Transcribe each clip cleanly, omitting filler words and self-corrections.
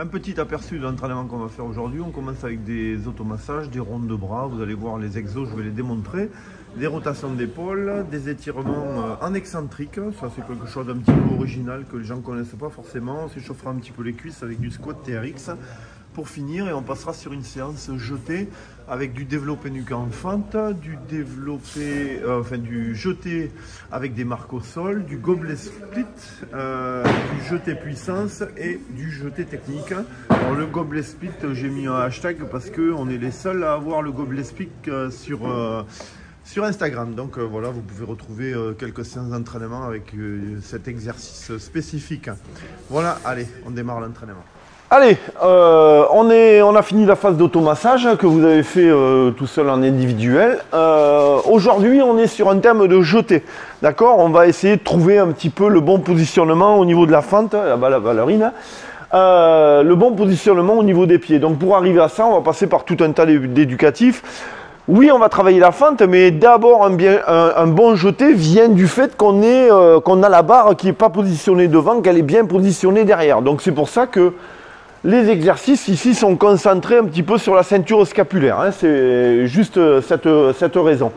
Un petit aperçu de l'entraînement qu'on va faire aujourd'hui. On commence avec des automassages, des rondes de bras. Vous allez voir les exos, je vais les démontrer. Des rotations d'épaule, des étirements en excentrique. Ça, c'est quelque chose d'un petit peu original que les gens ne connaissent pas forcément. On s'échauffera un petit peu les cuisses avec du squat TRX. Pour finir, et on passera sur une séance jetée avec du développé nuque en fente, du jeté avec des marques au sol, du gobelet split, du jeté puissance et du jeté technique. Alors le gobelet split, j'ai mis un hashtag parce qu'on est les seuls à avoir le gobelet split sur Instagram. Donc voilà, vous pouvez retrouver quelques séances d'entraînement avec cet exercice spécifique. Voilà, allez, on démarre l'entraînement. Allez, on a fini la phase d'automassage que vous avez fait tout seul en individuel. Aujourd'hui, on est sur un thème de jeté. D'accord? On va essayer de trouver un petit peu le bon positionnement au niveau de la fente, là-bas la ballerine. Le bon positionnement au niveau des pieds. Donc pour arriver à ça, on va passer par tout un tas d'éducatifs. Oui, on va travailler la fente, mais d'abord un bon jeté vient du fait qu'on a la barre qui n'est pas positionnée devant, qu'elle est bien positionnée derrière. Donc c'est pour ça que les exercices ici sont concentrés un petit peu sur la ceinture scapulaire, hein. C'est juste cette raison.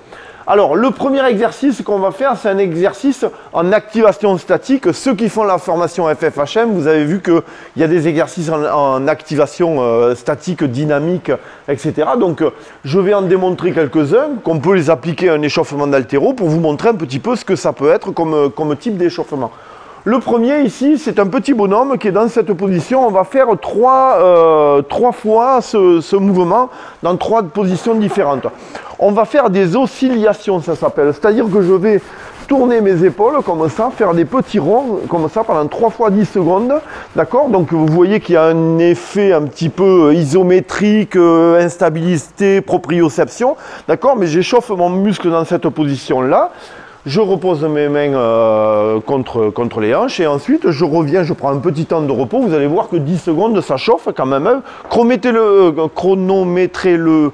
Alors le premier exercice qu'on va faire, c'est un exercice en activation statique. Ceux qui font la formation FFHM, vous avez vu qu'il y a des exercices en activation statique, dynamique, etc. Donc je vais en démontrer quelques-uns, qu'on peut les appliquer à un échauffement d'haltéro pour vous montrer un petit peu ce que ça peut être comme type d'échauffement. Le premier ici, c'est un petit bonhomme qui est dans cette position. On va faire trois fois ce mouvement dans 3 positions différentes. On va faire des oscillations, ça s'appelle. C'est-à-dire que je vais tourner mes épaules comme ça, faire des petits ronds comme ça pendant 3 fois 10 secondes. D'accord? Donc vous voyez qu'il y a un effet un petit peu isométrique, instabilité, proprioception. D'accord? Mais j'échauffe mon muscle dans cette position-là. Je repose mes mains contre les hanches et ensuite je reviens, je prends un petit temps de repos. Vous allez voir que 10 secondes, ça chauffe quand même. Chronométrez-le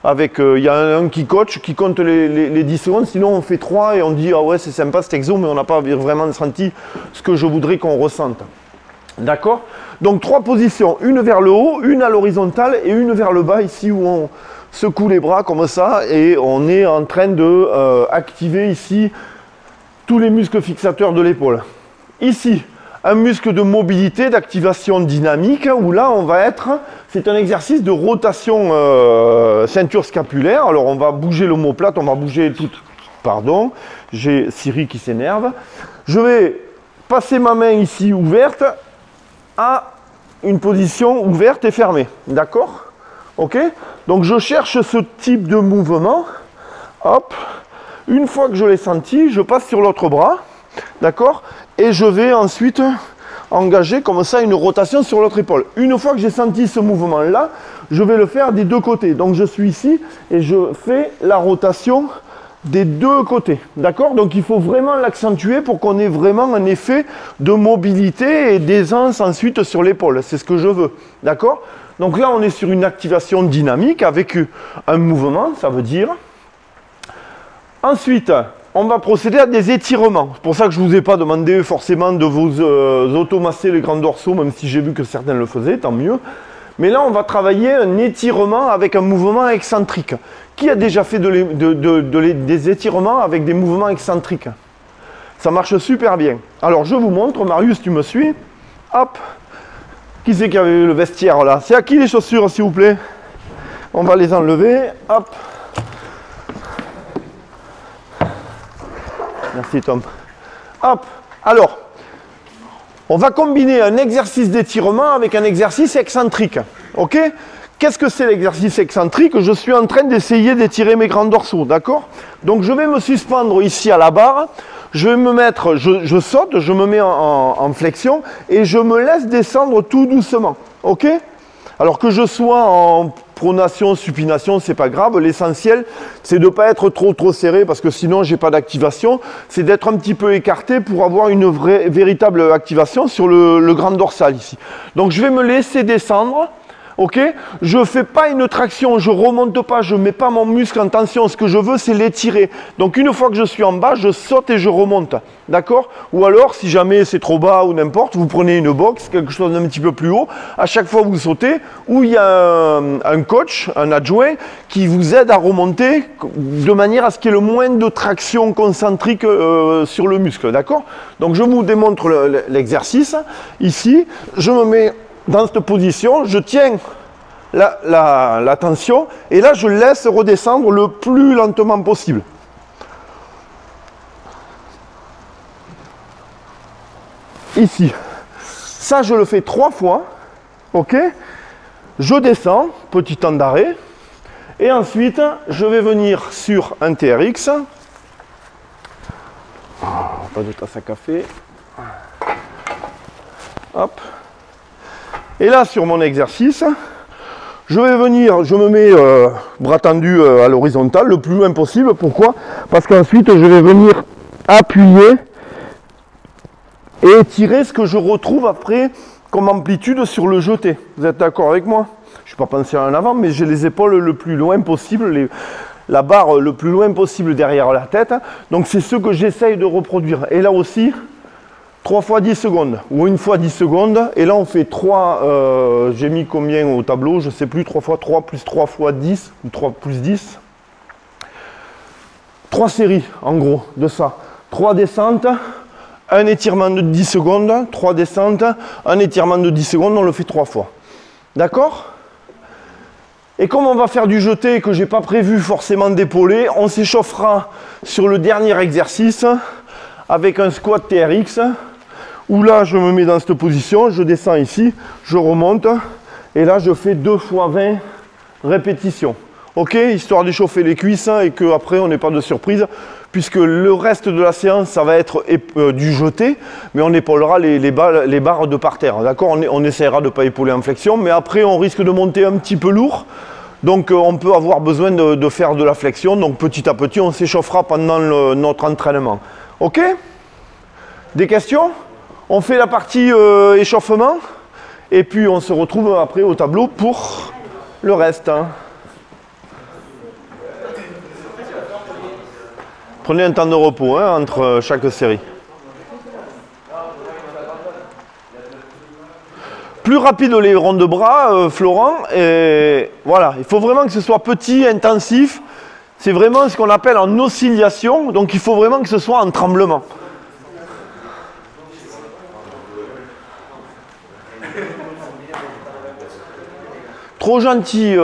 avec... Il y a un qui coach, qui compte les 10 secondes. Sinon, on fait 3 et on dit « Ah ouais, c'est sympa cet exo, mais on n'a pas vraiment senti ce que je voudrais qu'on ressente. » D'accord? Donc 3 positions, une vers le haut, une à l'horizontale et une vers le bas, ici où on secoue les bras comme ça et on est en train de activer ici tous les muscles fixateurs de l'épaule. Ici, un muscle de mobilité, d'activation dynamique, où là on va être, c'est un exercice de rotation ceinture scapulaire. Alors on va bouger l'omoplate, on va bouger tout, pardon, j'ai Siri qui s'énerve. Je vais passer ma main ici ouverte à une position ouverte et fermée, d'accord? Ok? Donc je cherche ce type de mouvement. Hop. Une fois que je l'ai senti, je passe sur l'autre bras. D'accord? Et je vais ensuite engager comme ça une rotation sur l'autre épaule. Une fois que j'ai senti ce mouvement-là, je vais le faire des 2 côtés. Donc je suis ici et je fais la rotation des 2 côtés. D'accord? Donc il faut vraiment l'accentuer pour qu'on ait vraiment un effet de mobilité et d'aisance ensuite sur l'épaule. C'est ce que je veux. D'accord? Donc là, on est sur une activation dynamique avec un mouvement, ça veut dire. Ensuite, on va procéder à des étirements. C'est pour ça que je ne vous ai pas demandé forcément de vous automasser les grands dorsaux, même si j'ai vu que certains le faisaient, tant mieux. Mais là, on va travailler un étirement avec un mouvement excentrique. Qui a déjà fait des étirements avec des mouvements excentriques? Ça marche super bien. Alors, je vous montre. Marius, tu me suis? Hop. Qui c'est qui avait eu le vestiaire là? C'est à qui les chaussures, s'il vous plaît? On va les enlever. Hop. Merci Tom. Hop. Alors, on va combiner un exercice d'étirement avec un exercice excentrique. Ok? Qu'est-ce que c'est l'exercice excentrique? Je suis en train d'essayer d'étirer mes grands dorsaux. D'accord? Donc je vais me suspendre ici à la barre. Je vais me mettre, je saute, je me mets en flexion et je me laisse descendre tout doucement. Ok? Alors que je sois en pronation, supination, c'est pas grave. L'essentiel, c'est de ne pas être trop serré parce que sinon, j'ai pas d'activation. C'est d'être un petit peu écarté pour avoir une véritable activation sur le grand dorsal ici. Donc, je vais me laisser descendre. Ok, je ne fais pas une traction, je ne remonte pas, je ne mets pas mon muscle en tension. Ce que je veux, c'est l'étirer. Donc une fois que je suis en bas, je saute et je remonte. D'accord? Ou alors, si jamais c'est trop bas ou n'importe, vous prenez une box, quelque chose d'un petit peu plus haut. À chaque fois vous sautez, où il y a un coach, un adjoint, qui vous aide à remonter de manière à ce qu'il y ait le moins de traction concentrique sur le muscle. D'accord? Donc je vous démontre l'exercice. Ici, je me mets dans cette position, je tiens la tension et là je laisse redescendre le plus lentement possible. Ici, ça je le fais 3 fois, ok, je descends, petit temps d'arrêt, et ensuite je vais venir sur un TRX, pas de tasse à café, hop, et là sur mon exercice, je vais venir, je me mets bras tendus à l'horizontale le plus loin possible, pourquoi? Parce qu'ensuite je vais venir appuyer et étirer ce que je retrouve après comme amplitude sur le jeté. Vous êtes d'accord avec moi? Je ne suis pas pensé en avant, mais j'ai les épaules le plus loin possible, la barre le plus loin possible derrière la tête. Donc c'est ce que j'essaye de reproduire. Et là aussi, 3 fois 10 secondes, ou 1 fois 10 secondes. Et là on fait 3, j'ai mis combien au tableau? Je ne sais plus, 3 fois 3 plus 3 fois 10, ou 3 plus 10. 3 séries en gros de ça. 3 descentes. Un étirement de 10 secondes, 3 descentes, un étirement de 10 secondes, on le fait 3 fois. D'accord? Et comme on va faire du jeté et que je n'ai pas prévu forcément d'épauler, on s'échauffera sur le dernier exercice avec un squat TRX, où là je me mets dans cette position, je descends ici, je remonte, et là je fais 2 fois 20 répétitions. Ok, histoire d'échauffer les cuisses et qu'après on n'ait pas de surprise, puisque le reste de la séance, ça va être du jeté, mais on épaulera les barres de par terre. D'accord, on essaiera de ne pas épauler en flexion, mais après on risque de monter un petit peu lourd, donc on peut avoir besoin de faire de la flexion, donc petit à petit on s'échauffera pendant notre entraînement. Ok? Des questions? On fait la partie échauffement, et puis on se retrouve après au tableau pour le reste. Prenez un temps de repos entre chaque série. Plus rapide les ronds de bras, Florent, et voilà, il faut vraiment que ce soit petit, intensif. C'est vraiment ce qu'on appelle en oscillation, donc il faut vraiment que ce soit en tremblement. Trop gentil,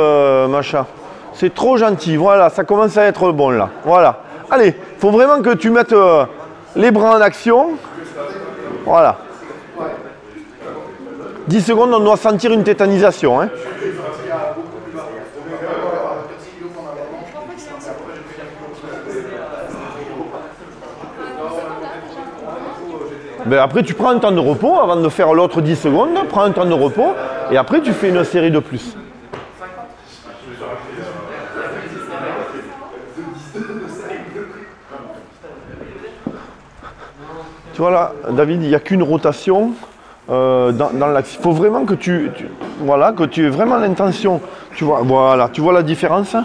Macha. C'est trop gentil, voilà, ça commence à être bon là. Voilà. Allez, il faut vraiment que tu mettes les bras en action. Voilà. 10 secondes, on doit sentir une tétanisation. Hein. Ben après, tu prends un temps de repos avant de faire l'autre 10 secondes. Prends un temps de repos et après, tu fais une série de plus. Tu vois là, David, il n'y a qu'une rotation dans l'axe. Il faut vraiment que voilà, que tu aies vraiment l'intention. Tu vois, voilà, tu vois la différence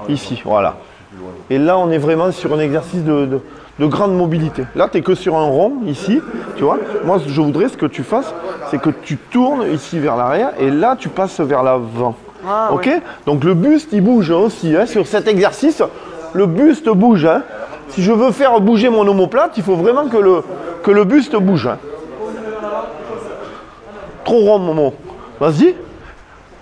ici, voilà. Et là, on est vraiment sur un exercice de grande mobilité. Là, tu n'es que sur un rond, ici, tu vois. Moi, je voudrais ce que tu fasses, c'est que tu tournes ici vers l'arrière et là, tu passes vers l'avant. Ah, ok, ouais. Donc le buste, il bouge aussi. Hein. Sur cet exercice, le buste bouge. Hein. Si je veux faire bouger mon omoplate, il faut vraiment que le buste bouge. Hein. Trop rond, Momo. Vas-y.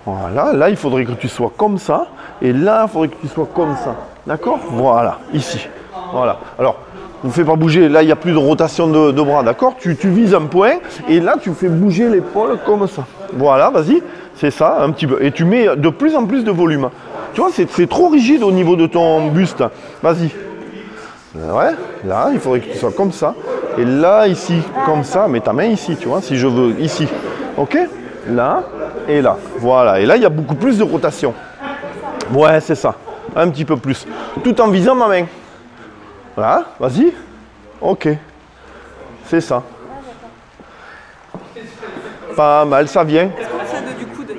Voilà, là, il faudrait que tu sois comme ça. Et là, il faudrait que tu sois comme ça. D'accord? Voilà, ici. Voilà. Alors, ne fais pas bouger. Là, il n'y a plus de rotation de bras. D'accord? Tu vises un point. Et là, tu fais bouger l'épaule comme ça. Voilà, vas-y. C'est ça, un petit peu. Et tu mets de plus en plus de volume. Tu vois, c'est trop rigide au niveau de ton buste. Vas-y. Ouais, là, il faudrait que tu sois comme ça. Et là, ici, comme ça. Mets ta main ici, tu vois, si je veux, ici. Ok? Là et là. Voilà. Et là, il y a beaucoup plus de rotation. Ouais, c'est ça. Un petit peu plus. Tout en visant ma main. Voilà, vas-y. Ok. C'est ça. Pas mal, ça vient. Est-ce qu'on fait du coude?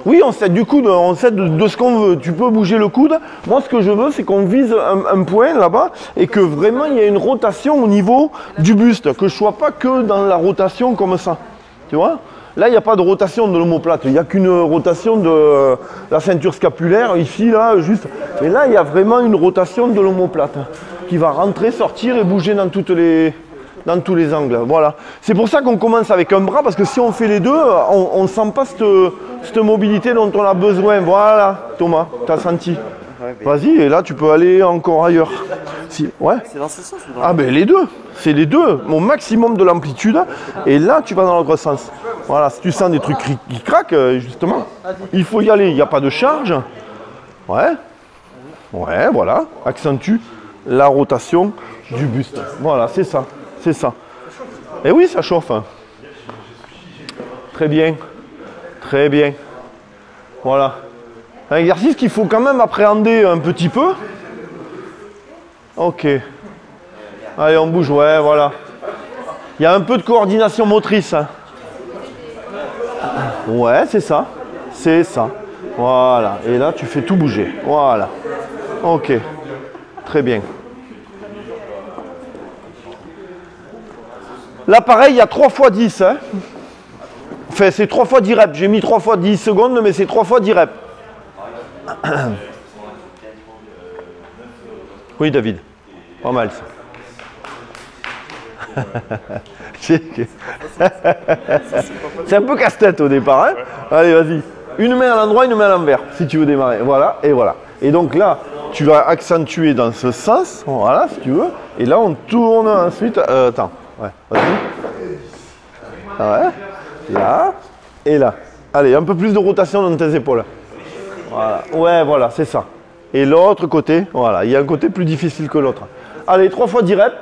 Oui, on s'aide du coude, on s'aide de ce qu'on veut. Tu peux bouger le coude. Moi, ce que je veux, c'est qu'on vise un point là-bas et que vraiment il y ait une rotation au niveau du buste, que je ne sois pas que dans la rotation comme ça. Tu vois? Là, il n'y a pas de rotation de l'omoplate, il n'y a qu'une rotation de la ceinture scapulaire, ici, là, juste. Mais là, il y a vraiment une rotation de l'omoplate qui va rentrer, sortir et bouger dans tous les angles. Voilà. C'est pour ça qu'on commence avec un bras, parce que si on fait les deux, on ne sent pas cette mobilité dont on a besoin. Voilà, Thomas, tu as senti. Vas-y, et là, tu peux aller encore ailleurs. Si, ouais. C'est dans ce sens ou dans Ah ben les deux, c'est les deux, au maximum de l'amplitude, et là tu vas dans l'autre sens. Voilà, si tu sens des trucs qui craquent, justement, il faut y aller, il n'y a pas de charge. Ouais, ouais, voilà, accentue la rotation du buste. Voilà, c'est ça, c'est ça. Et oui, ça chauffe. Très bien, très bien. Voilà. Un exercice qu'il faut quand même appréhender un petit peu. Ok. Allez, on bouge, ouais, voilà. Il y a un peu de coordination motrice. Hein. Ouais, c'est ça. C'est ça. Voilà. Et là, tu fais tout bouger. Voilà. Ok. Très bien. Là, pareil, il y a 3 fois 10. Hein. Enfin, c'est 3 fois 10 reps. J'ai mis 3 fois 10 secondes, mais c'est 3 fois 10 reps. Oui, David. Pas mal, ça. C'est un peu casse-tête au départ. Hein. Allez, vas-y. Une main à l'endroit, une main à l'envers, si tu veux démarrer. Voilà, et voilà. Et donc là, tu vas accentuer dans ce sens, voilà, si tu veux. Et là, on tourne ensuite. Attends, ouais, vas-y. Ouais, là, et là. Allez, un peu plus de rotation dans tes épaules. Voilà, ouais, voilà, c'est ça. Et l'autre côté, voilà, il y a un côté plus difficile que l'autre. Allez, 3 fois 10 reps.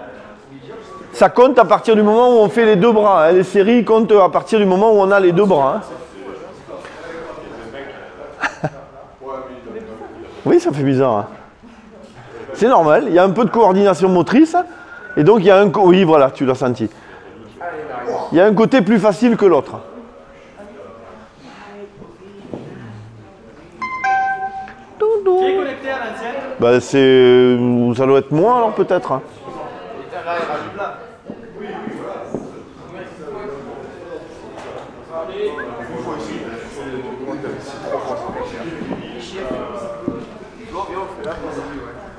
Ça compte à partir du moment où on fait les deux bras. Hein. Les séries comptent à partir du moment où on a les deux bras. Hein. Oui, ça fait bizarre. Hein. C'est normal, il y a un peu de coordination motrice. Et donc, il y a un... Oui, voilà, tu l'as senti. Il y a un côté plus facile que l'autre. Qui est connecté à l'ancienne? Bah, c'est... Ça doit être moi, alors, peut-être. Hein.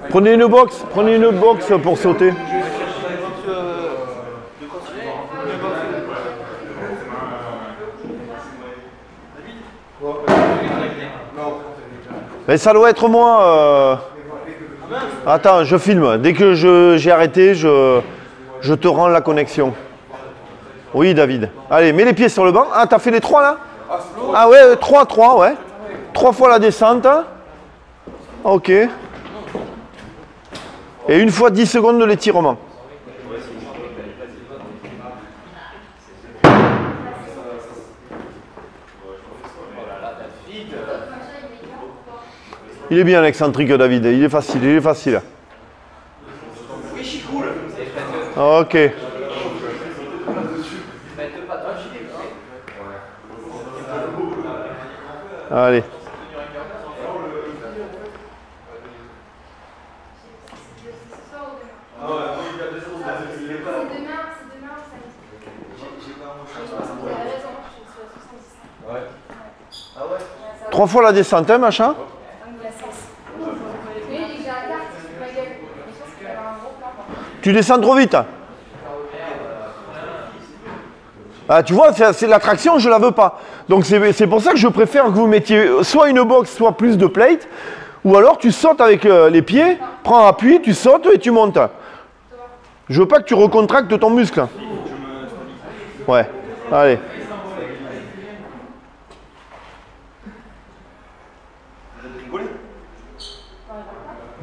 Prenez une box pour sauter. Mais ça doit être moi. Attends, je filme. Dès que j'ai arrêté, je te rends la connexion. Oui, David. Allez, mets les pieds sur le banc. Ah, t'as fait les 3 là? Ah ouais, 3, ouais. 3 fois la descente. Ok. Et une fois 10 secondes de l'étirement. Il est bien l'excentrique, David. Il est facile, il est facile. Ok. Allez. Trois fois la descente, hein, machin. Tu descends trop vite. Ah, tu vois, c'est la traction, je ne la veux pas. Donc c'est pour ça que je préfère que vous mettiez soit une box, soit plus de plate. Ou alors tu sautes avec les pieds, prends appui, tu sautes et tu montes. Je veux pas que tu recontractes ton muscle. Ouais, allez.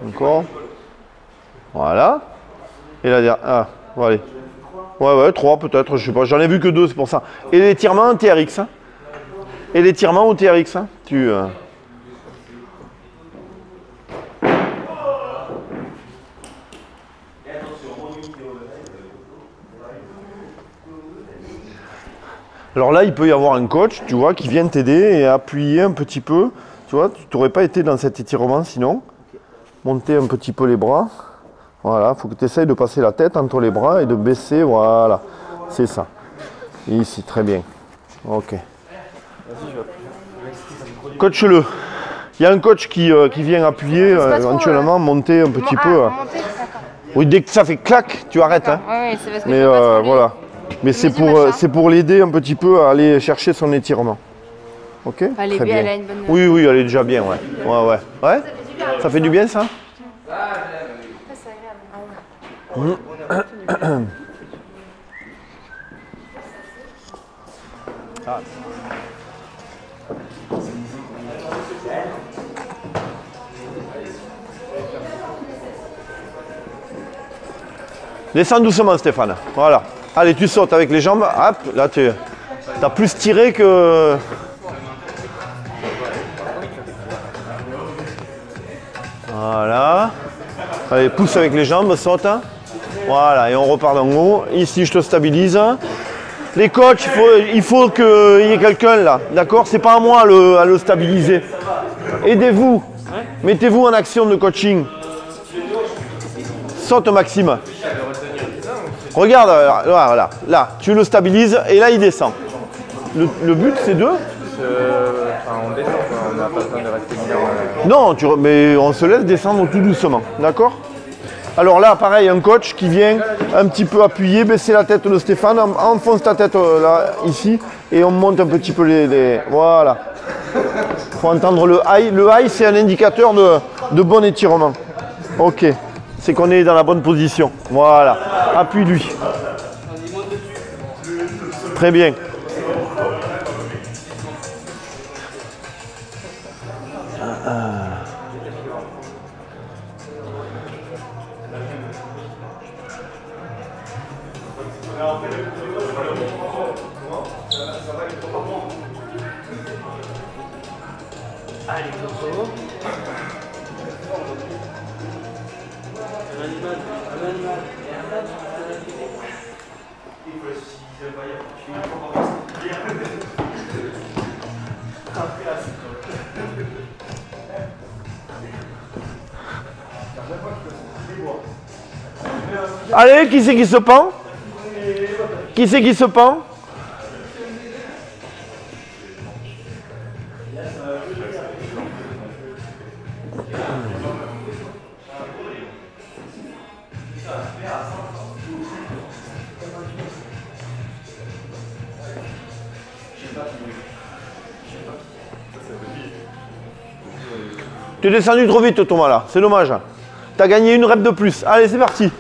Encore. Voilà. Et la dernière. Ah, bon, allez. Ouais, 3 peut-être, je sais pas. J'en ai vu que 2, c'est pour ça. Et l'étirement en TRX. Hein. Et l'étirement au TRX. Hein. Tu. Alors là, il peut y avoir un coach, tu vois, qui vient t'aider et appuyer un petit peu. Tu vois, tu n'aurais pas été dans cet étirement sinon. Monter un petit peu les bras. Voilà, il faut que tu essayes de passer la tête entre les bras et de baisser. Voilà, c'est ça. Ici, très bien. Ok. Coach-le. Il y a un coach qui vient appuyer, éventuellement monter un petit peu. Oui, dès que ça fait clac, tu arrêtes. Hein. Oui, c'est parce que mais voilà. Mais c'est pour l'aider un petit peu à aller chercher son étirement. Ok. Elle est très bien, bien. elle a une bonne... Oui, oui, elle est déjà bien, ouais. Ouais. Ça fait du bien, ça. Descends doucement, Stéphane. Voilà. Allez, tu sautes avec les jambes. Hop, là, tu as plus tiré que... Voilà. Allez, pousse avec les jambes, saute. Voilà, et on repart d'en haut. Ici, je te stabilise. Les coachs, il faut qu'il y ait quelqu'un là. D'accord? C'est pas à moi à le stabiliser. Aidez-vous. Mettez-vous en action de coaching. Saute, Maxime. Regarde, voilà, là, tu le stabilises et là, il descend. Le but, c'est de... on descend, on n'a pas besoin de rester bien. Non, mais on se laisse descendre tout doucement, d'accord? Alors là, pareil, un coach qui vient un petit peu appuyer, baisser la tête de Stéphane, enfonce ta tête là, ici, et on monte un petit peu les... Voilà. Il faut entendre le high. Le high, c'est un indicateur de bon étirement. Ok. C'est qu'on est dans la bonne position. Voilà. Appuie-lui. Très bien. Allez, Coco. Allez, qui c'est qui se pend? Qui c'est qui se pend? Tu es descendu trop vite, Thomas, là. C'est dommage. Tu as gagné une rep de plus. Allez, c'est parti.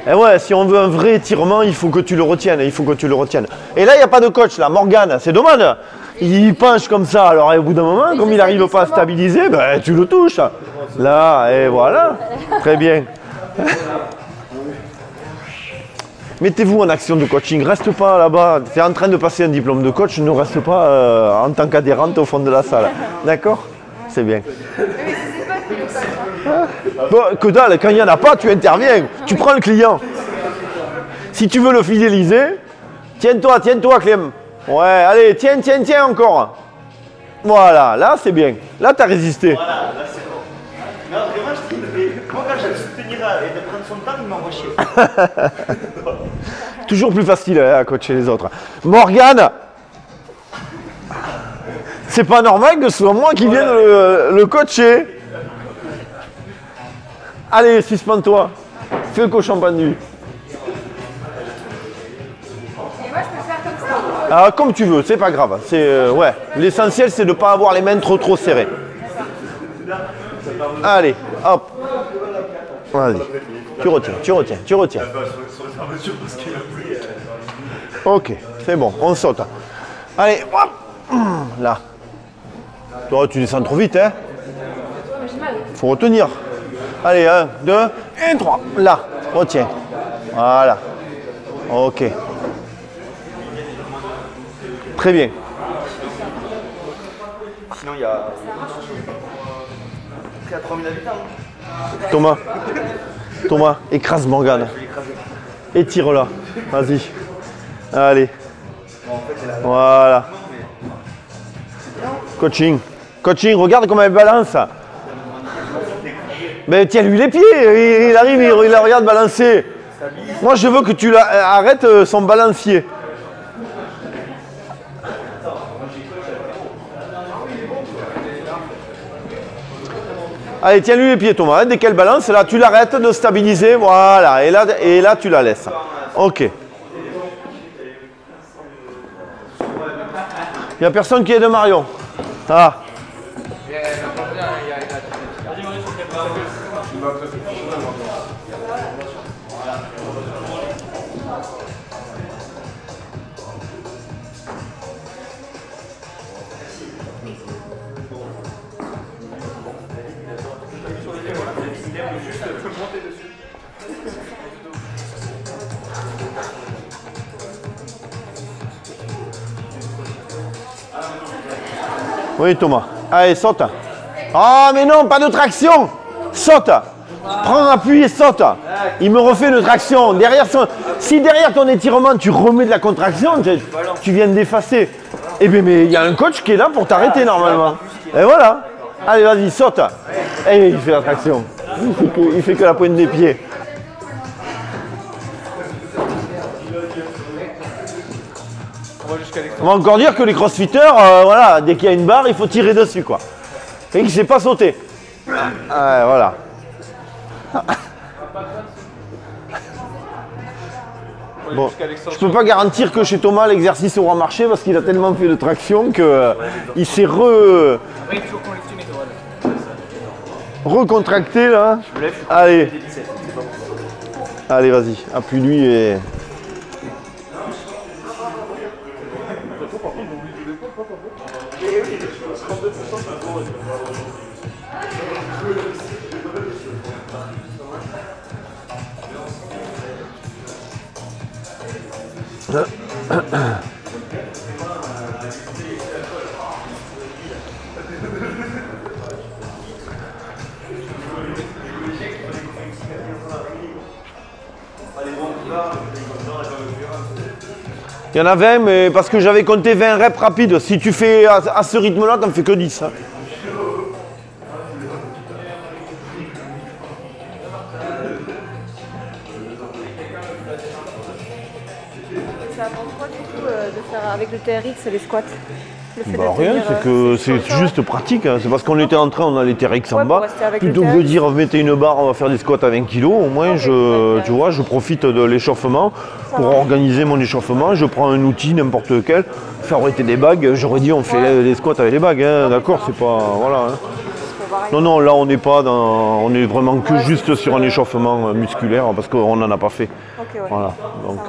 Et ouais, si on veut un vrai étirement, il faut que tu le retiennes. Il faut que tu le retiennes. Et là, il n'y a pas de coach, là. Morgane, c'est dommage. Il penche comme ça. Alors, au bout d'un moment, comme il n'arrive pas à stabiliser, ben, tu le touches. Là, et voilà. Très bien. Mettez-vous en action de coaching. Reste pas là-bas. Tu es en train de passer un diplôme de coach. Ne reste pas en tant qu'adhérente au fond de la salle. D'accord? C'est bien. Bon, que dalle, quand il n'y en a pas, tu interviens. Tu prends le client. Si tu veux le fidéliser, tiens-toi, Clem. Ouais, allez, tiens encore. Voilà, là, c'est bien. Là, tu as résisté. Voilà, là c'est bon. Non, vraiment, je dis, moi quand j'ai le soutenir et de prendre son temps, il m'envoie chier. Toujours plus facile à coacher les autres. Morgane, c'est pas normal que ce soit moi qui vienne le coacher. Allez, suspends-toi. Fais le cochon pendu. Et moi, je peux le faire comme ça. Ah, comme tu veux, c'est pas grave. Ouais. L'essentiel, c'est de ne pas avoir les mains trop serrées. Allez, hop. Vas-y. Tu retiens. Ok, c'est bon, on saute. Allez, hop. Là. Toi, tu descends trop vite, hein. Faut retenir. Allez, 1, 2, et 3. Là, retiens. Voilà. Ok. Très bien. Sinon, il y a. Il y a 3000 habitants. Thomas, écrase Morgane. Étire-la. Vas-y. Allez. Voilà. Coaching. Coaching, regarde comment elle balance. Mais tiens-lui les pieds, il arrive, il la regarde balancer. Moi, je veux que tu arrêtes son balancier. Allez, tiens-lui les pieds, Thomas. Dès qu'elle balance, là, tu l'arrêtes de stabiliser. Voilà. Et là, tu la laisses. OK. Il n'y a personne qui est de Marion. Ah. Oui, Thomas. Allez, saute. Ah, mais non, pas de traction. Saute. Prends appui et saute. Il me refait une traction. Si derrière ton étirement, tu remets de la contraction, tu viens d'effacer. Eh bien, mais il y a un coach qui est là pour t'arrêter normalement. Et voilà. Allez, vas-y, saute. Et il fait la traction. Il fait que la pointe des pieds. On va encore dire que les crossfitters, voilà, dès qu'il y a une barre, il faut tirer dessus, quoi. Et qu'il ne sait pas sauter. Voilà. Bon, je peux pas garantir que chez Thomas l'exercice aura marché parce qu'il a tellement fait de traction qu'il s'est recontracté là. Allez. Allez, vas-y, appuie-lui et... Il y en a 20, mais parce que j'avais compté 20 reps rapides. Si tu fais à ce rythme-là, tu n'en fais que 10. Hein. Ça apprend quoi du coup de faire avec le TRX les squats? Rien, c'est que c'est juste pratique. Hein. C'est parce qu'on était en train, on a les TRX en bas. Plutôt que de dire mettez une barre, on va faire des squats à 20 kg, au moins tu vois, je profite de l'échauffement pour organiser mon échauffement. Je prends un outil, n'importe lequel. Ça aurait été des bagues, j'aurais dit on fait les squats avec les bagues. Hein. D'accord, c'est pas. Voilà. Hein. Non, là on n'est pas dans. On est vraiment que juste sur un échauffement musculaire parce qu'on n'en a pas fait. Okay, ouais. Voilà. Donc.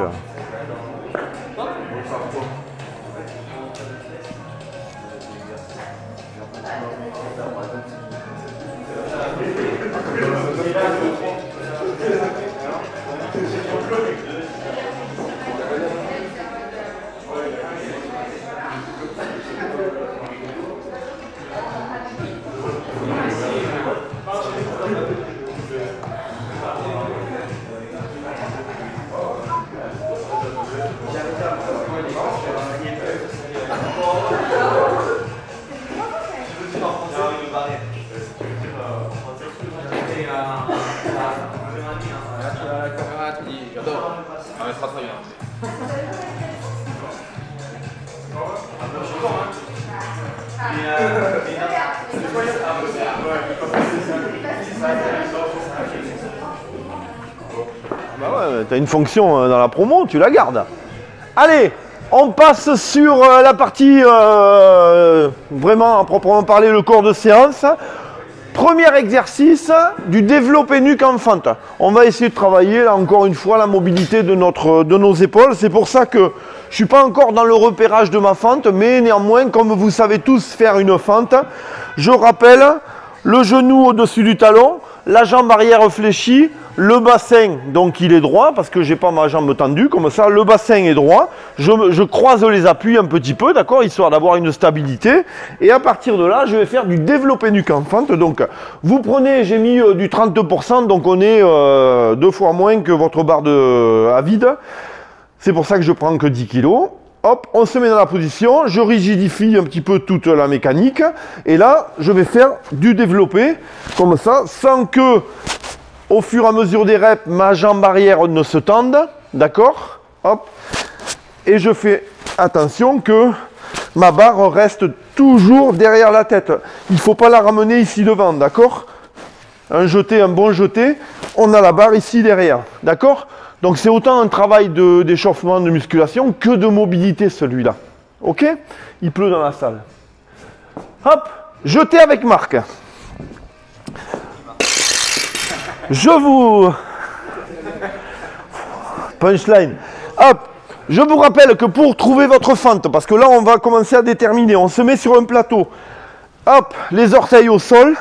Bah ouais, t'as une fonction dans la promo, tu la gardes. Allez, on passe sur la partie vraiment à proprement parler, le corps de séance. Premier exercice du développé nuque en fente. On va essayer de travailler là encore une fois la mobilité de nos épaules. C'est pour ça que je ne suis pas encore dans le repérage de ma fente, mais néanmoins, comme vous savez tous faire une fente, je rappelle le genou au-dessus du talon, la jambe arrière fléchie, le bassin, donc il est droit parce que j'ai pas ma jambe tendue comme ça, le bassin est droit, je croise les appuis un petit peu, d'accord, histoire d'avoir une stabilité, et à partir de là, je vais faire du développé nuque en fente. Donc vous prenez, j'ai mis du 30%, donc on est 2 fois moins que votre barre à vide, c'est pour ça que je prends que 10 kg. hop, on se met dans la position, je rigidifie un petit peu toute la mécanique, et là, je vais faire du développé, comme ça, sans que, au fur et à mesure des reps, ma jambe arrière ne se tende, d'accord? Hop, et je fais attention que ma barre reste toujours derrière la tête. Il ne faut pas la ramener ici devant, d'accord? Un jeté, un bon jeté, on a la barre ici derrière, d'accord? Donc c'est autant un travail d'échauffement, de musculation que de mobilité celui-là. Ok? Il pleut dans la salle. Hop, jeté avec marque. Je vous... Punchline. Hop, je vous rappelle que pour trouver votre fente, parce que là on va commencer à déterminer, on se met sur un plateau. Hop, les orteils au sol.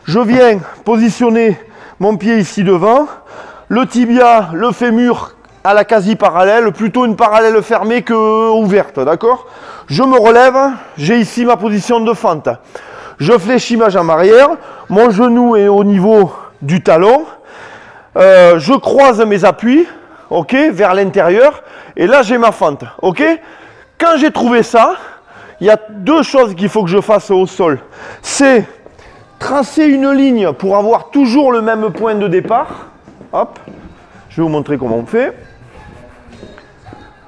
Je viens positionner mon pied ici devant. Le tibia, le fémur à la quasi parallèle, plutôt une parallèle fermée que ouverte, d'accord? Je me relève, j'ai ici ma position de fente. Je fléchis ma jambe arrière, mon genou est au niveau du talon. Je croise mes appuis, ok, vers l'intérieur, et là j'ai ma fente, ok? Quand j'ai trouvé ça, il y a deux choses qu'il faut que je fasse au sol. C'est tracer une ligne pour avoir toujours le même point de départ. Hop, je vais vous montrer comment on fait.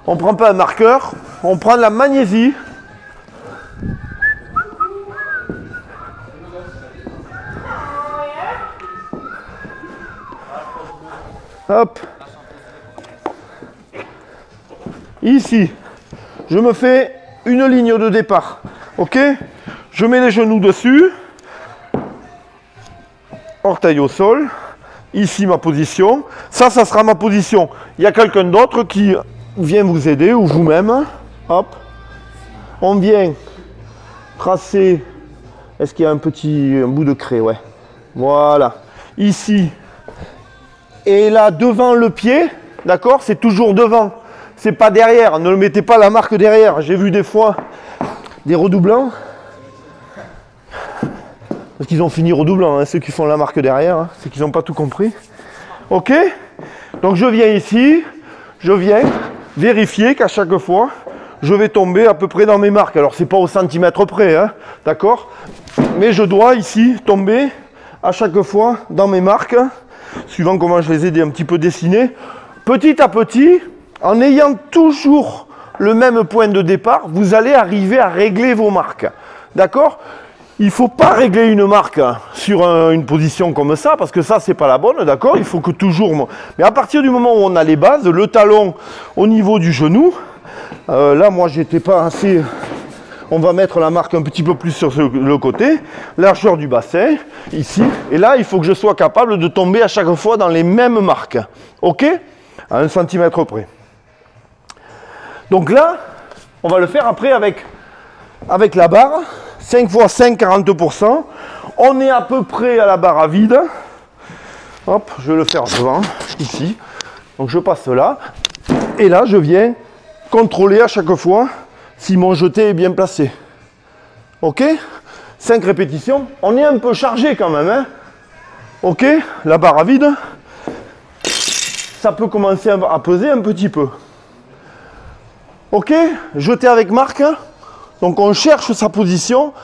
On ne prend pas un marqueur, on prend de la magnésie. Hop. Ici, je me fais une ligne de départ. Ok? Je mets les genoux dessus. Orteil au sol. Ici ma position, ça sera ma position. Il y a quelqu'un d'autre qui vient vous aider ou vous-même. Hop, on vient tracer. Est-ce qu'il y a un bout de craie? Ouais. Voilà. Ici et là devant le pied, d'accord? C'est toujours devant. C'est pas derrière. Ne le mettez pas la marque derrière. J'ai vu des fois des redoublants. Parce qu'ils ont fini redoublant, hein, ceux qui font la marque derrière, hein, c'est qu'ils n'ont pas tout compris. Ok? Donc je viens ici, je viens vérifier qu'à chaque fois, je vais tomber à peu près dans mes marques. Alors c'est pas au centimètre près, hein, d'accord? Mais je dois ici tomber à chaque fois dans mes marques, suivant comment je les ai un petit peu dessinés. Petit à petit, en ayant toujours le même point de départ, vous allez arriver à régler vos marques. D'accord? Il ne faut pas régler une marque sur une position comme ça, parce que ça, c'est pas la bonne, d'accord? Il faut que toujours... Mais à partir du moment où on a les bases, le talon au niveau du genou, là, moi, j'étais pas assez... On va mettre la marque un petit peu plus sur le côté, largeur du bassin, ici. Et là, il faut que je sois capable de tomber à chaque fois dans les mêmes marques, ok? À 1 centimètre près. Donc là, on va le faire après avec la barre. 5 x 5, 40%. On est à peu près à la barre à vide. Hop, je vais le faire devant, ici. Donc je passe là. Et là, je viens contrôler à chaque fois si mon jeté est bien placé. Ok? 5 répétitions. On est un peu chargé quand même, hein? Ok? La barre à vide. Ça peut commencer à peser un petit peu. Ok? Jeté avec marque. Donc on cherche sa position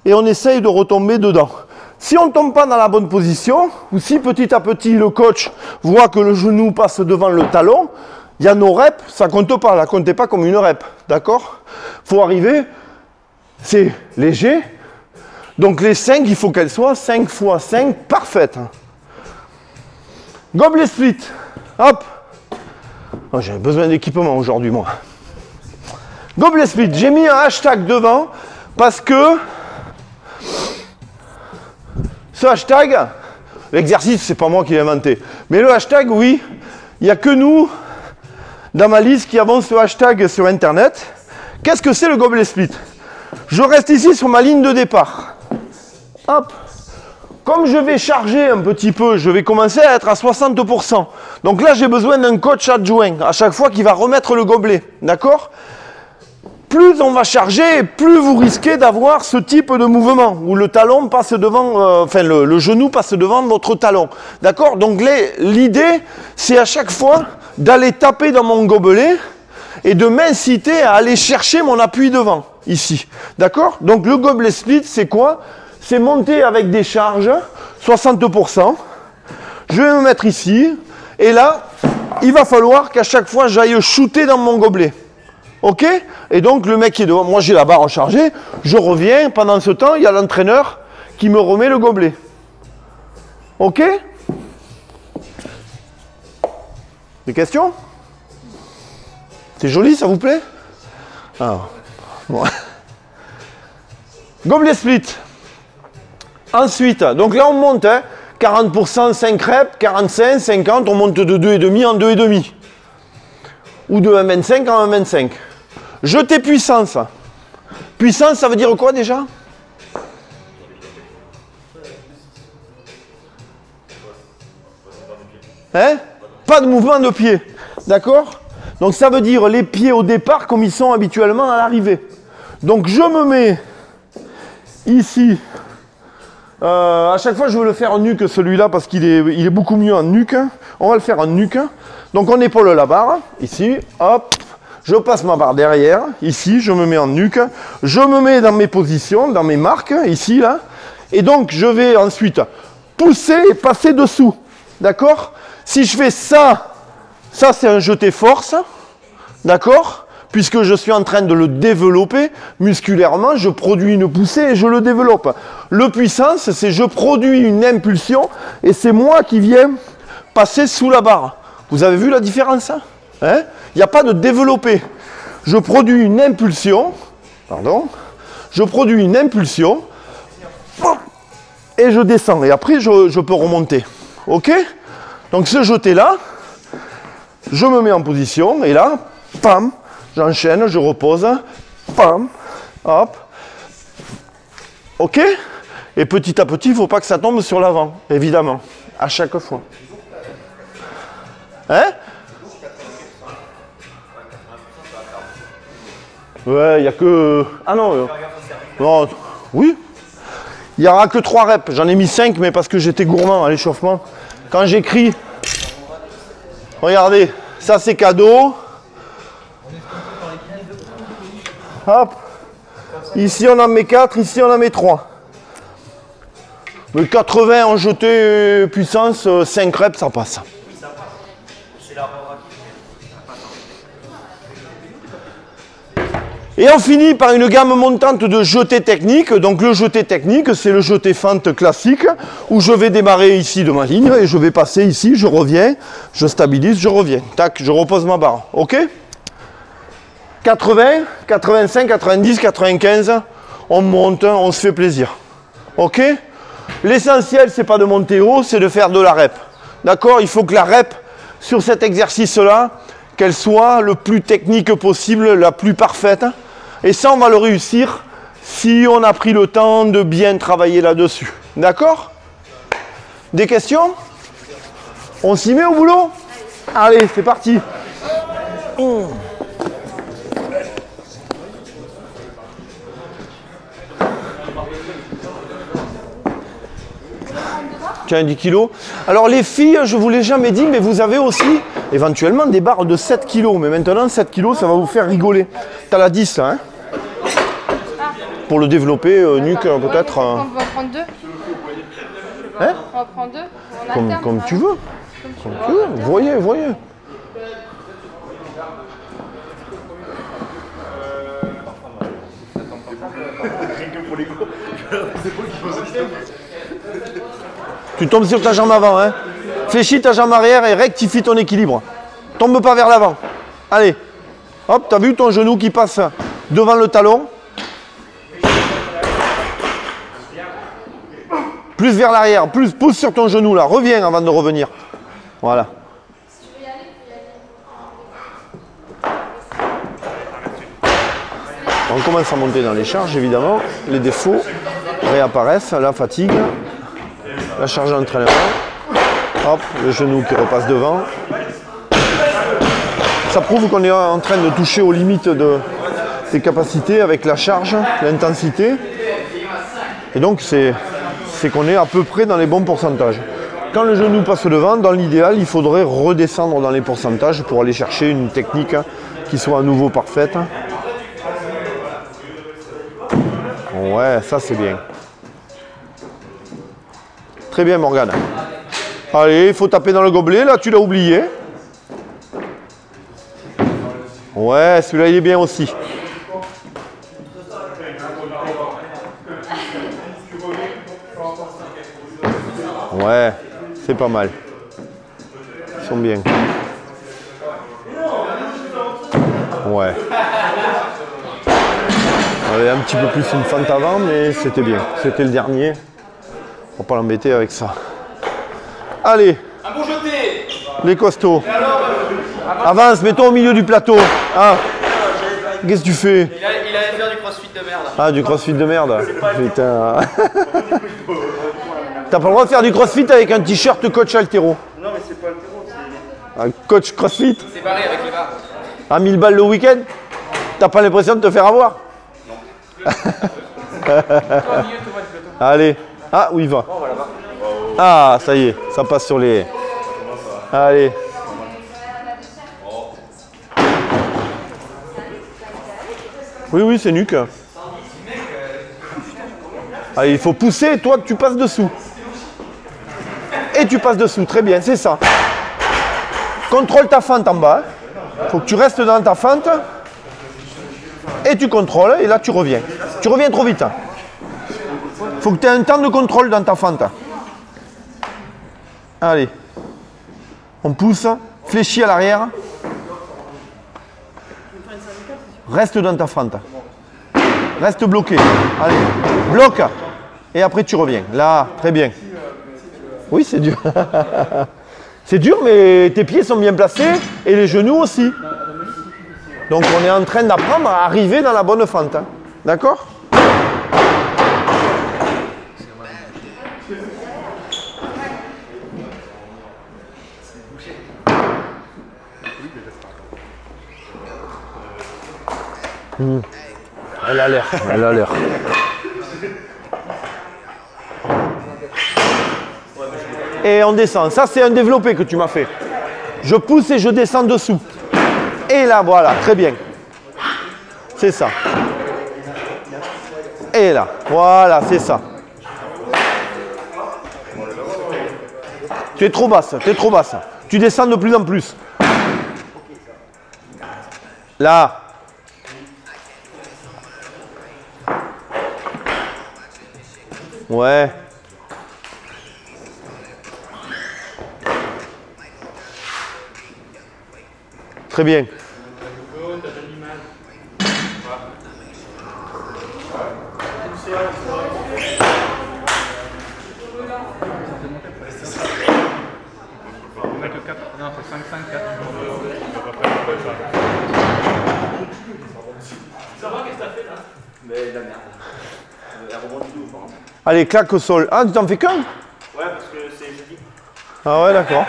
et on essaye de retomber dedans. Si on ne tombe pas dans la bonne position, ou si petit à petit le coach voit que le genou passe devant le talon, il y a nos reps, ça ne compte pas, la comptez pas comme une rep, d'accord? Il faut arriver, c'est léger, donc les 5, il faut qu'elles soient 5 x 5 parfaites. Gobelet split, hop, oh, j'ai besoin d'équipement aujourd'hui moi. Gobelet split, j'ai mis un hashtag devant parce que ce hashtag, l'exercice, c'est pas moi qui l'ai inventé, mais le hashtag, oui, il n'y a que nous, dans ma liste, qui avons ce hashtag sur Internet. Qu'est-ce que c'est le gobelet split? Je reste ici sur ma ligne de départ. Hop. Comme je vais charger un petit peu, je vais commencer à être à 60%. Donc là, j'ai besoin d'un coach adjoint à chaque fois qui va remettre le gobelet. D'accord? Plus on va charger, plus vous risquez d'avoir ce type de mouvement où le talon passe devant, le genou passe devant votre talon. D'accord? Donc l'idée, c'est à chaque fois d'aller taper dans mon gobelet et de m'inciter à aller chercher mon appui devant, ici. D'accord? Donc le gobelet split, c'est quoi? C'est monter avec des charges, 60%. Je vais me mettre ici, et là, il va falloir qu'à chaque fois, j'aille shooter dans mon gobelet. Ok? Et donc le mec qui est devant, moi j'ai la barre chargée, je reviens, pendant ce temps, il y a l'entraîneur qui me remet le gobelet. Ok? Des questions? C'est joli, ça vous plaît? Ah, bon. Gobelet split. Ensuite, donc là on monte, hein, 40%, 5 reps, 45, 50, on monte de 2,5 en 2,5. Ou de 1,25 en 1,25. Jeter puissance. Puissance, ça veut dire quoi déjà? Hein? Pas de mouvement de pied. D'accord? Donc ça veut dire les pieds au départ comme ils sont habituellement à l'arrivée. Donc je me mets ici. À chaque fois je veux le faire en nuque celui-là parce qu'il est beaucoup mieux en nuque. On va le faire en nuque. Donc on épaule la barre. Ici. Hop. Je passe ma barre derrière. Ici. Je me mets en nuque. Je me mets dans mes positions. Dans mes marques. Ici là. Et donc je vais ensuite pousser et passer dessous. D'accord? Si je fais ça, ça c'est un jeté force, d'accord? Puisque je suis en train de le développer musculairement, je produis une poussée et je le développe. Le puissance, c'est je produis une impulsion et c'est moi qui viens passer sous la barre. Vous avez vu la différence? Hein? Il n'y a pas de développer. Je produis une impulsion, pardon, je produis une impulsion et je descends. Et après, je peux remonter. Ok? Donc ce jeté-là, je me mets en position et là, pam, j'enchaîne, je repose, pam, hop, ok? Et petit à petit, il ne faut pas que ça tombe sur l'avant, évidemment, à chaque fois. Hein? Ouais, il n'y a que... Ah non, non, oui. Il n'y aura que 3 reps, j'en ai mis 5, mais parce que j'étais gourmand à l'échauffement. Quand j'écris, regardez, ça c'est cadeau. Hop. Ici on en met 4, ici on en met 3. Le 80 en jeté puissance, 5 reps, ça passe. Et on finit par une gamme montante de jetés techniques. Donc le jeté technique, c'est le jeté fente classique, où je vais démarrer ici de ma ligne, et je vais passer ici, je reviens, je stabilise, je reviens. Tac, je repose ma barre. Ok? 80, 85, 90, 95, on monte, on se fait plaisir. Ok? L'essentiel, c'est pas de monter haut, c'est de faire de la rep. D'accord? Il faut que la rep, sur cet exercice-là, qu'elle soit le plus technique possible, la plus parfaite. Et ça, on va le réussir si on a pris le temps de bien travailler là-dessus. D'accord? Des questions? On s'y met au boulot? Allez, c'est parti. Tiens, 10 kg. Alors les filles, je ne vous l'ai jamais dit, mais vous avez aussi éventuellement des barres de 7 kg. Mais maintenant, 7 kg, ça va vous faire rigoler. Tu as la 10, hein? Pour le développer, nuque peut-être. On va prendre 2. Hein? On va prendre 2. Comme tu veux. Comme tu veux. Voyez, voyez. Tu tombes sur ta jambe avant, hein. Fléchis ta jambe arrière et rectifie ton équilibre. Tombe pas vers l'avant. Allez. Hop, t'as vu ton genou qui passe devant le talon. Plus vers l'arrière, plus pousse sur ton genou là. Reviens avant de revenir. Voilà. On commence à monter dans les charges, évidemment. Les défauts réapparaissent, la fatigue. La charge d'entraînement, hop, le genou qui repasse devant. Ça prouve qu'on est en train de toucher aux limites des capacités avec la charge, l'intensité. Et donc c'est qu'on est à peu près dans les bons pourcentages. Quand le genou passe devant, dans l'idéal, il faudrait redescendre dans les pourcentages pour aller chercher une technique qui soit à nouveau parfaite. Ouais, ça c'est bien. Très bien Morgane. Allez, il faut taper dans le gobelet, là tu l'as oublié. Ouais, celui-là il est bien aussi. Ouais, c'est pas mal. Ils sont bien. Ouais. On avait un petit peu plus une fente avant, mais c'était bien. C'était le dernier. On va pas l'embêter avec ça. Allez. Un bon jeté. Les costauds. Avance, mets-toi au milieu du plateau. Ah. Qu'est-ce que tu fais? Il allait faire du crossfit de merde. Ah, du crossfit de merde. Putain. T'as pas le droit de faire du crossfit avec un t-shirt coach altéro. Non, mais c'est pas altéro, c'est. Un coach crossfit. C'est barré avec les barres. À 1000 balles le week-end. T'as pas l'impression de te faire avoir? Non. Allez. Ah, où il va? Ah, ça y est, ça passe sur les... Allez. Oui, oui, c'est nuque. Allez, il faut pousser, toi, tu passes dessous. Et tu passes dessous, très bien, c'est ça. Contrôle ta fente en bas. Faut que tu restes dans ta fente. Et tu contrôles, et là, tu reviens. Tu reviens trop vite. Faut que tu aies un temps de contrôle dans ta fente. Allez. On pousse, fléchis à l'arrière. Reste dans ta fente. Reste bloqué. Allez, bloque. Et après tu reviens. Là, très bien. Oui, c'est dur. C'est dur, mais tes pieds sont bien placés et les genoux aussi. Donc on est en train d'apprendre à arriver dans la bonne fente. Hein. D'accord ? Elle a l'air, elle a l'air. Et on descend. Ça, c'est un développé que tu m'as fait. Je pousse et je descends dessous. Et là, voilà, très bien. C'est ça. Et là, voilà, c'est ça. Tu es trop basse, tu es trop basse. Tu descends de plus en plus. Là. Ouais. Très bien. Non, c'est 5, 5, 4. Ça va, qu'est-ce que t'as fait là? Mais de la merde. Elle rebondit de ouf. Hein. Allez, claque au sol. Ah, tu t'en fais qu'un? Ouais, parce que c'est jeudi. Ah ouais, d'accord.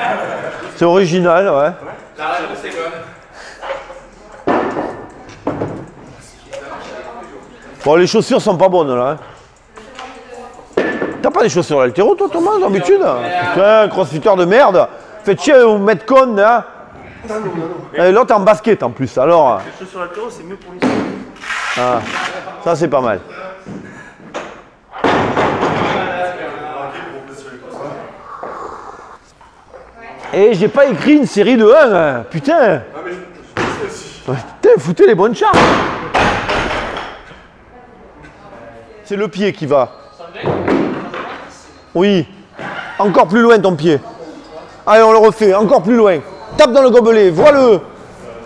C'est original, ouais. La règle, c'est quoi? Bon, les chaussures sont pas bonnes là. Hein. T'as pas des chaussures altéro, toi, Thomas, d'habitude? Putain, crossfitter de merde. Faites chier vous mettre con, hein. Et l'autre en basket en plus, alors. Les chaussures altéro, c'est mieux pour les sauts. Ah, ça c'est pas mal. Et j'ai pas écrit une série de 1, hein. Putain. Putain, foutez les bonnes charges. C'est le pied qui va. Oui. Encore plus loin ton pied. Allez, on le refait. Encore plus loin. Tape dans le gobelet. Vois-le.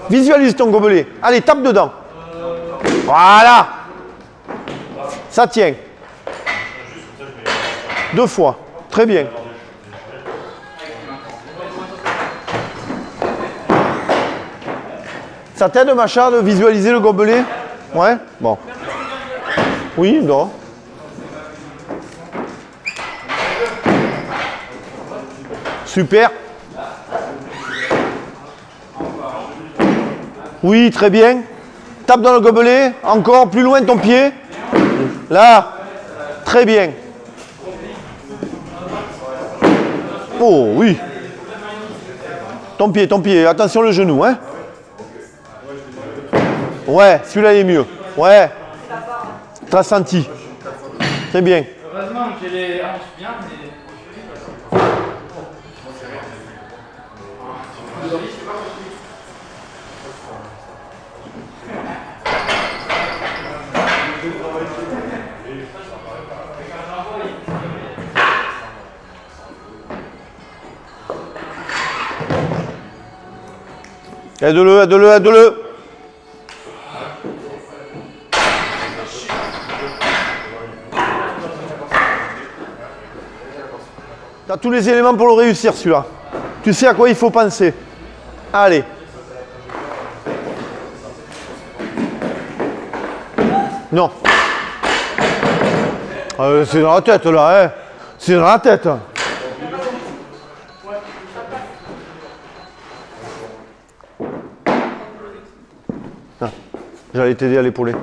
Visualise ton gobelet. Allez, tape dedans. Voilà. Ça tient. 2 fois. Très bien. Ça t'aide, Macha, de visualiser le gobelet? Ouais? Bon. Oui, non. Super. Oui, très bien. Tape dans le gobelet. Encore plus loin de ton pied. Là. Très bien. Oh, oui. Ton pied. Attention le genou, hein. Ouais, celui-là il est mieux. Ouais. T'as senti. Très bien. Heureusement que j'ai les hanches bien, mais. Aide-le, aide-le, aide-le. Tu as tous les éléments pour le réussir celui-là. Tu sais à quoi il faut penser. Allez. Non. C'est dans la tête là, hein. C'est dans la tête. J'allais t'aider à l'épauler.